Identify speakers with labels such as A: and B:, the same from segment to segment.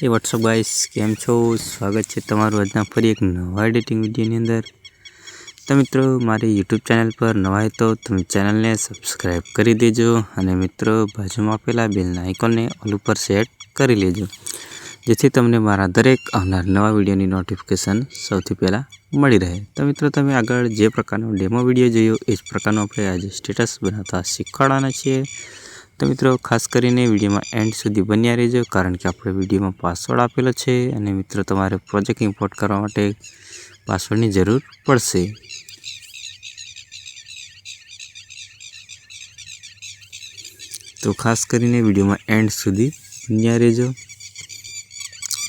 A: हे WhatsApp guys केम छो स्वागत है तमारू आजना फरी एक नवा एडिटिंग विडियोनी अंदर। तो मित्रों मारी यूट्यूब चैनल पर नवा है तो तुम चैनल ने सब्सक्राइब करी देजो अने मित्रों बाजुमां आपेला बेलना आइकॉनने ऑल पर सेट करी लेजो जेथी तमने मारा दरेक आवनार नवा विडियोनी नोटिफिकेशन सौथी पहला मळी रहे। तो मित्रों तमे आगळ जे प्रकारनो डेमो विडियो जोयो ए ज प्रकारनो आपणे आज स्टेटस बनावता शीखवाडवाना छीए। तो मित्रों खास करीने विडियो में एंड सुधी बन्या रहीजो कारण के आपणे विडियो में पासवर्ड आपेलो छे अने मित्रों तमारे प्रोजेक्ट इम्पोर्ट करवा माटे पासवर्डनी जरूर पड़शे। तो खास करीने विडियो में एंड सुधी बन्या रहीजो।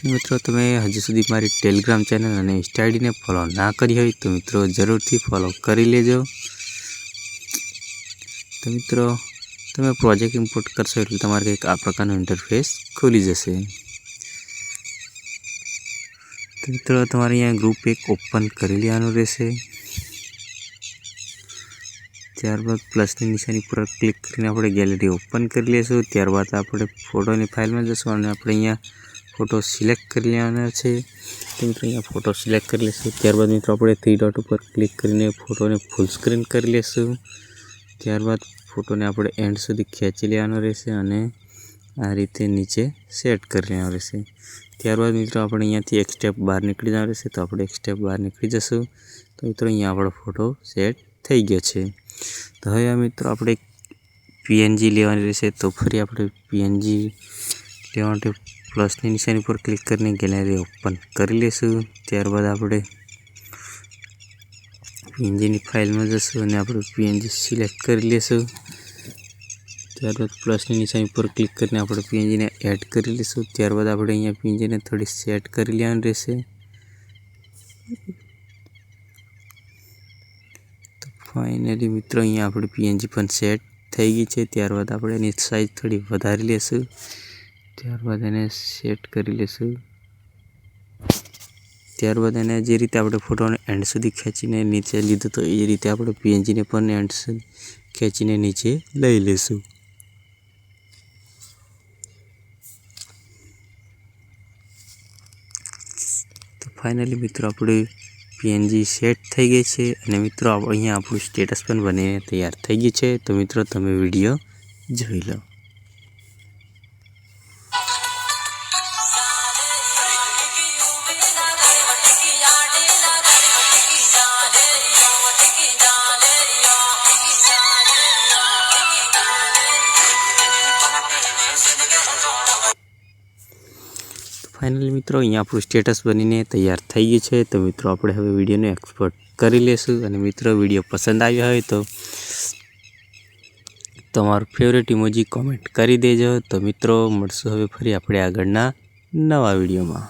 A: मित्रों तमे हजू सुधी मारी टेलिग्राम चेनल अने इंस्टा आईडी ने फॉलो ना करी होय तो मित्रों जरूर थी फॉलो करी लेजो। तो मित्रों तमे प्रोजेक्ट इम्पोर्ट करशो एटले तमारे एक आ प्रकारनो इंटरफेस खुली जशे। तो मित्रों तमारे अहींया ग्रुप एक ओपन करी लेवानुं रहेशे। त्यारबाद प्लसनी निशानी पर क्लिक करीने आपणे गैलरी ओपन करी लेशुं। त्यारबाद आपणे फोटोनी फाइलमां जशुं अने आपणे अहींया फोटो सिलेक्ट करी लेवाना छे। तो मित्रों अहींया फोटो सिलेक्ट करी लेशुं। त्यारबाद मित्रों आपणे थ्री डॉट पर क्लिक करीने फोटोने फूल स्क्रीन करी लेशुं। त्यारबाद फोटो ने आपणे एंड सुधी खेंची लेवानो रहेशे अने आ रीते नीचे सेट करी लेवानो रहेशे। त्यारबाद मित्रों आपणे अहींयाथी एक स्टेप बहार निकળી जवानुं रहेशे तो आपणे एक स्टेप बहार निकળી जशुं। तो मित्रों अहींया आपणो फोटो सेट थई गयो छे। तो हवे मित्रों आपणे पीएनजी लेवानी रहेशे। तो फरी आपणे पीएनजी लेवा माटे प्लसनी निशानी पर क्लिक करीने गैलरी ओपन करी लेशुं। त्यारबाद आपणे पीएनजी नी फाइल में जशुं अने आपणे पीएनजी सिलेक्ट करी लेशुं। त्यारबाद प्लसनी निशानी पर क्लिक करीने आपणे पीएनजी ने एड करी लेशुं। त्यारबाद आपणे अहींया पीएनजी ने थोड़ी सेट करी लेवानी रहेशे। तो फाइनली मित्रों अहींया आपणी पीएनजी पण सेट थई गई छे। त्यारबाद आपणे एनी साइज थोड़ी वधारी लेशुं। त्यारबाद एने सेट करी लेशुं। त्यारबाद एने जे रीते आपणे फोटोने एंड सुधी खेंचीने नीचे लीधो तो ए रीते आपणे पीएनजी ने पण एंड सुधी खेंचीने नीचे लई लेशुं। तो फाइनली मित्रों आपणी पीएनजी सेट थई गई छे अने मित्रों अहींया आपणुं स्टेटस पण बनीने तैयार थई गयुं छे। तो मित्रों तमे विडियो जोई लो। फाइनली मित्रों अहींया आपणुं स्टेटस बनीने तैयार थई गयुं छे। तो मित्रों आपणे हवे विडियोने एक्सपोर्ट करी लेशुं अने मित्रों विडियो पसंद आव्यो होय तो तमारो फेवरेट इमोजी कमेंट करी देजो। तो मित्रों मळशुं हवे फरी आपणे आगळना नवा विडियोमां।